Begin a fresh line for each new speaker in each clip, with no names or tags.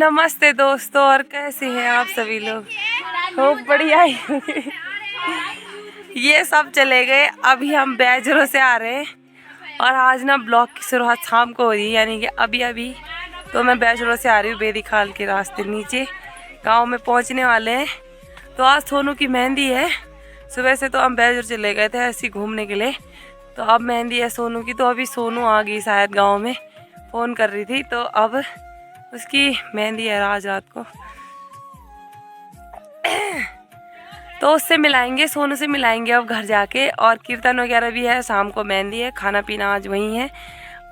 नमस्ते दोस्तों, और कैसे हैं आप सभी लोग? खूब बढ़िया ही। ये सब चले गए, अभी हम बैजरों से आ रहे हैं और आज ना ब्लॉग की शुरुआत शाम को हो रही है, यानी कि अभी तो मैं बैजरों से आ रही हूँ। बेदी खाल के रास्ते नीचे गांव में पहुंचने वाले हैं। तो आज सोनू की मेहंदी है। सुबह से तो हम बैजर चले गए थे ऐसे घूमने के लिए, तो अब मेहंदी है सोनू की। तो अभी सोनू आ गई शायद गाँव में, फ़ोन कर रही थी, तो अब उसकी मेहंदी है आज रात को। तो उससे मिलाएंगे, सोनू से मिलाएंगे अब घर जाके। और कीर्तन वगैरह भी है, शाम को मेहंदी है, खाना पीना आज वहीं है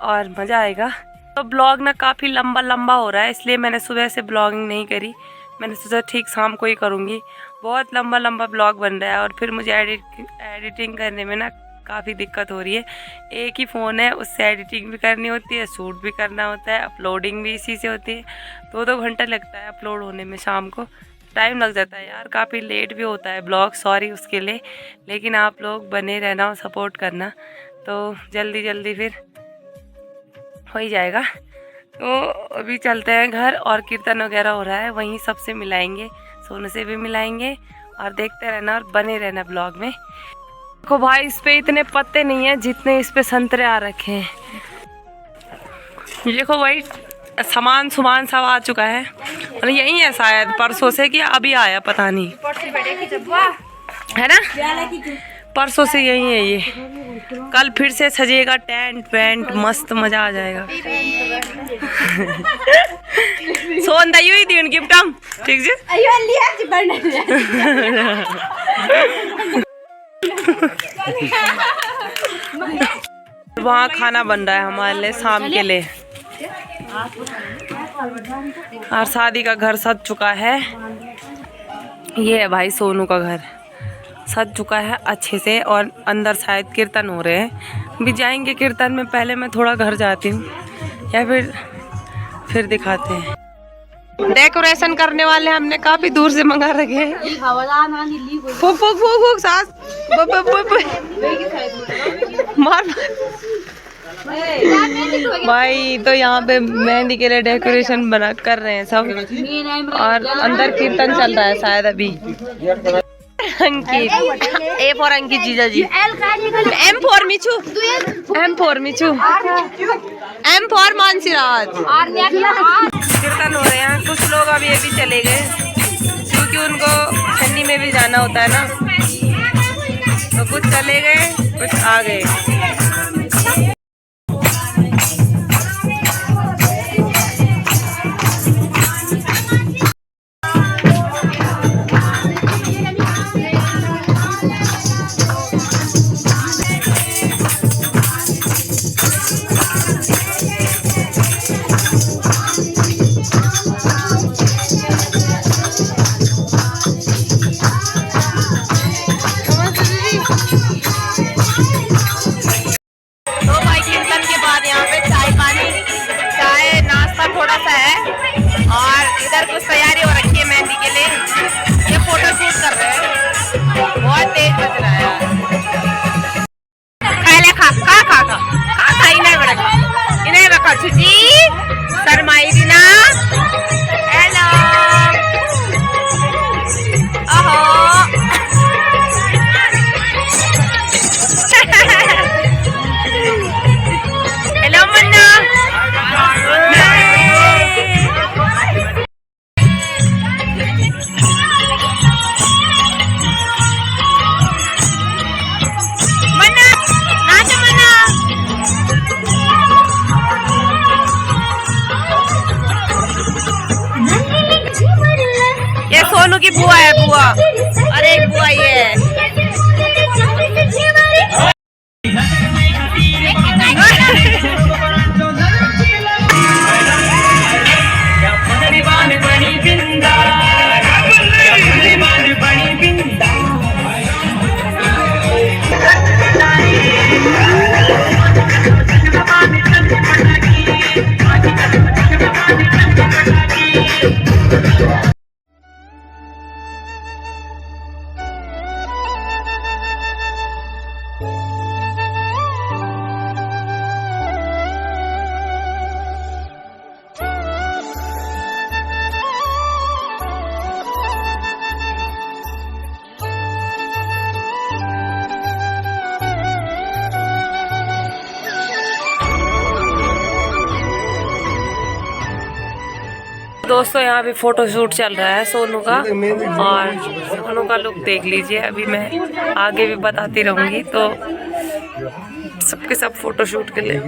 और मज़ा आएगा। तो ब्लॉग ना काफ़ी लंबा हो रहा है, इसलिए मैंने सुबह से ब्लॉगिंग नहीं करी। मैंने सोचा ठीक शाम को ही करूँगी। बहुत लंबा ब्लॉग बन रहा है और फिर मुझे एडिटिंग करने में ना काफ़ी दिक्कत हो रही है। एक ही फ़ोन है, उससे एडिटिंग भी करनी होती है, शूट भी करना होता है, अपलोडिंग भी इसी से होती है। 2 घंटा लगता है अपलोड होने में, शाम को टाइम लग जाता है यार, काफ़ी लेट भी होता है ब्लॉग, सॉरी उसके लिए। लेकिन आप लोग बने रहना और सपोर्ट करना, तो जल्दी फिर हो ही जाएगा। तो अभी चलते हैं घर और कीर्तन वगैरह हो रहा है, वहीं सबसे मिलाएंगे, सोनू से भी मिलाएंगे और देखते रहना और बने रहना ब्लॉग में। देखो भाई, इस पे इतने पत्ते नहीं है जितने इस पे संतरे आ रखे हैं। देखो भाई, सामान सब आ चुका है और यही है शायद परसों से कि अभी आया पता नहीं, है ना? परसों से यही है ये। कल फिर से सजेगा टेंट वेंट, मस्त मजा आ जाएगा। सोन दई हुई थी गिफ्ट हम, ठीक जी। वहाँ खाना बन रहा है हमारे लिए शाम के लिए, और शादी का घर सज चुका है। ये है भाई सोनू का घर, सज चुका है अच्छे से और अंदर शायद कीर्तन हो रहे हैं। भी जाएंगे कीर्तन में, पहले मैं थोड़ा घर जाती हूँ या फिर दिखाते हैं। डेकोरेशन करने वाले हमने काफी दूर से मंगा रखे हैं। फूक सास मार भाई। तो यहाँ पे मेहंदी के लिए डेकोरेशन बना कर रहे हैं सब, और अंदर कीर्तन चल रहा है शायद अभी। अंकित, ए फॉर अंकित जीजा जी, एम फॉर मिचू, एम फॉर मानसीराज। कीर्तन हो रहे हैं, कुछ लोग अभी अभी चले गए क्योंकि उनको छन्नी में भी जाना होता है ना, तो कुछ चले गए कुछ आ गए। कुछ तैयारी हो रखी है मेहंदी के लिए, ये फोटो शूट कर रहे हैं। बहुत तेज बज रहा है यार। खा इन्हें रखा छुची शर्माई दीना। हेलो हेलो मन्ना। सोनू की बुआ है, बुआ। अरे एक बुआ ये है। दोस्तों यहाँ पे फोटो शूट चल रहा है सोनू का, और सोनू का लुक देख लीजिए। अभी मैं आगे भी बताती रहूँगी, तो सबके सब फोटो शूट के लिए।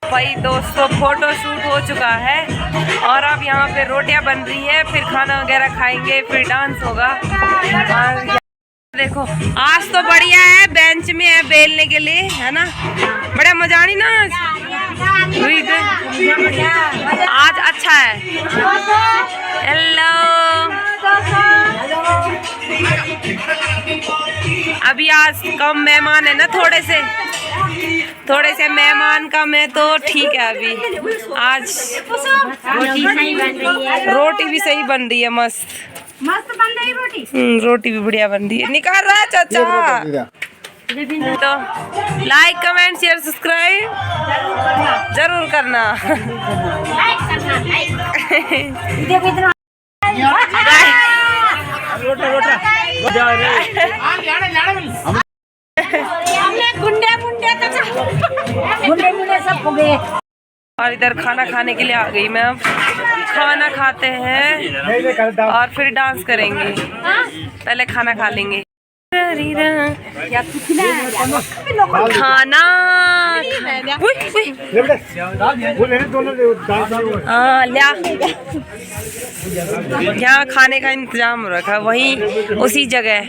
भाई दोस्तों फोटो शूट हो चुका है, और अब यहाँ पे रोटियां बन रही है, फिर खाना वगैरह खाएंगे, फिर डांस होगा। और देखो आज तो बढ़िया है, बेंच में है बेलने के लिए, है ना, बड़ा मजा नहीं ना आज अच्छा है। हेलो, अभी आज कम मेहमान है ना, थोड़े से मेहमान कम है, तो ठीक है। अभी आज रोटी भी सही बन रही है, मस्त बन रही रोटी। रोटी भी बढ़िया बन रही है, निकाल रहा है चाचा। तो लाइक कमेंट शेयर सब्सक्राइब जरूर करना। और इधर खाना खाने के लिए आ गई मैं। अब खाना खाते हैं और फिर डांस करेंगे, पहले खाना खा लेंगे। खाना यहाँ खाने का इंतजाम रखा, वहीं उसी जगह।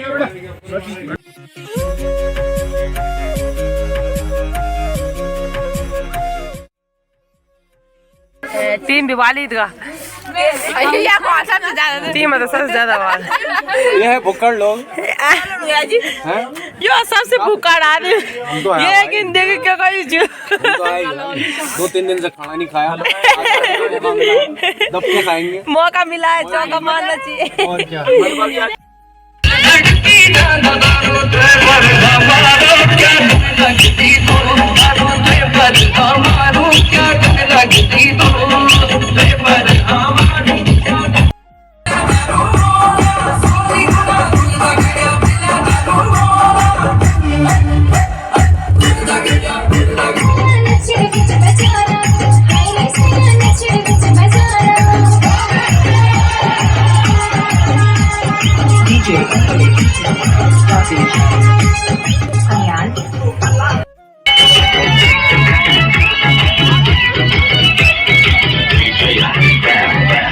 तीन दिवाली का तीन मतलब सबसे ज्यादा बात
ये है भुक्कड़ लोग,
यो सबसे भूखा आदमी ये कि देखे क्या कही
2-3 दिन से खाना नहीं खाया, दब के खाएंगे।
मौका मिला है, चौका मारना चाहिए। और क्या
Yeah.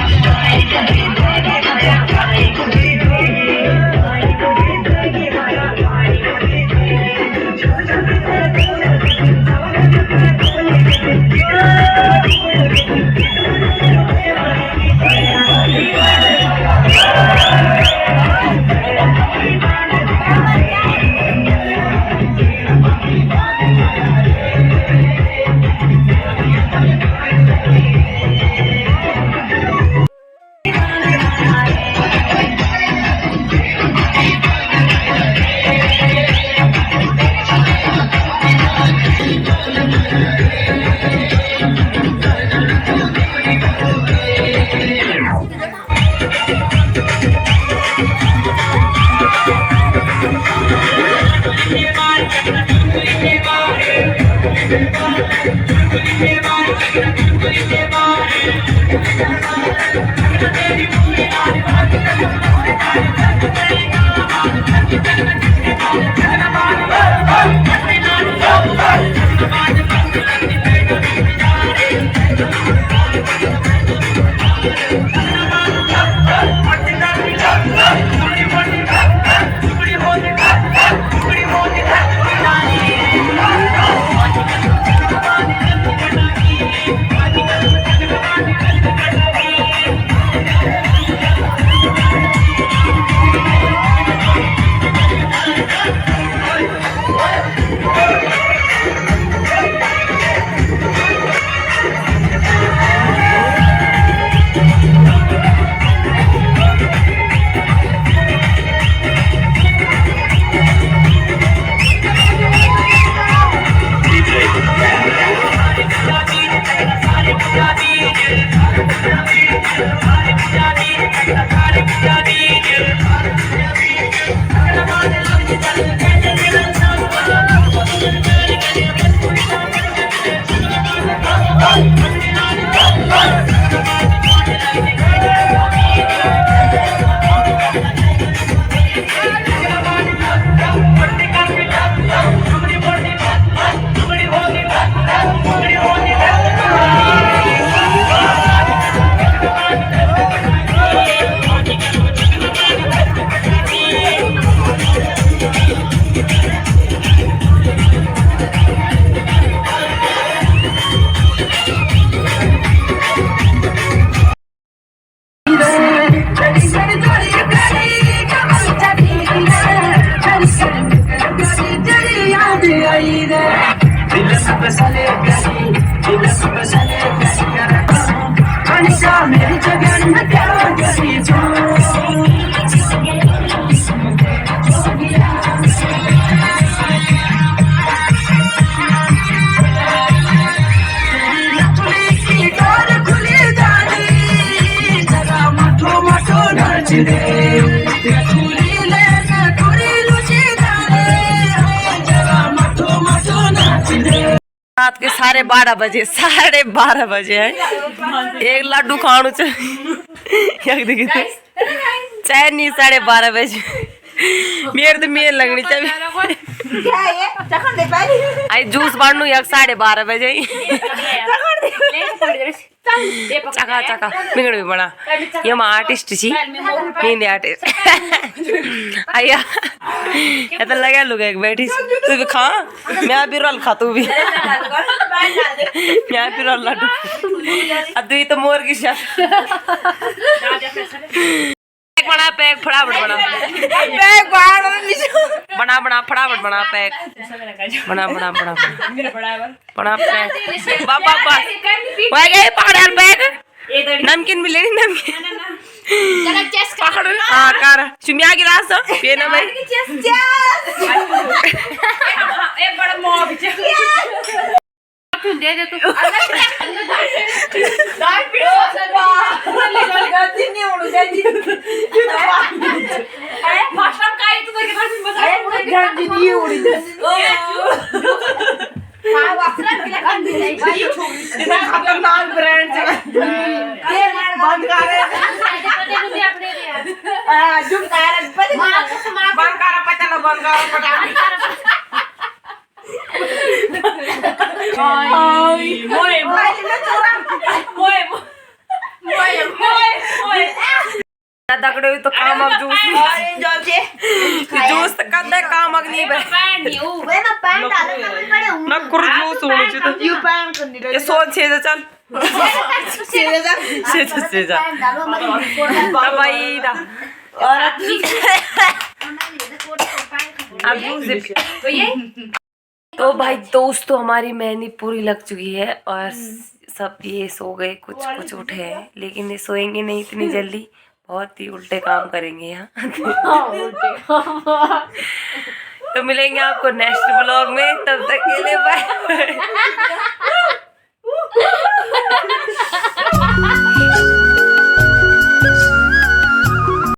रात के 12:30 बजे है। एक लड्डू खाणु देखिए चाहे नहीं 12:30 बजे मेरे तो मेल लगनी चाहिए आई जूस बांटू एक 12:30 बजे चका चका बिगड़ भी बना ये मैं आर्टिस्ट छी मेहंदी आर्टिस्ट आया ये तो लगा लुगा एक बैठी तू भी खा मैं भी रोल खा तू भी मैं भी रोल लड्डू अब तू तो मोर की शेफ बना पैक फटाफट बना पैक बना बना फटाफट बना पैक बना बना बना बना पैक बाबा वह गए पकड़ पैक नमकीन मिले नमकीन पकड़ हाँ कर चुमिया गिलास पीना भाई एक बड़ा मॉब दे दे तू खतरनाक ब्रांड बंद दगड़े तो काम अब जूस जूस तक करता है काम अगली ना कुर जूस होने चाहिए ये सोच छे चल छे जा भाई दा और अब जूस तो भाई दोस्तों हमारी मेहंदी पूरी लग चुकी है और सब ये सो गए कुछ कुछ उठे हैं लेकिन ये सोएंगे नहीं इतनी जल्दी बहुत ही उल्टे काम करेंगे यहाँ तो मिलेंगे आपको नेक्स्ट ब्लॉग में तब तक के लिए बाय।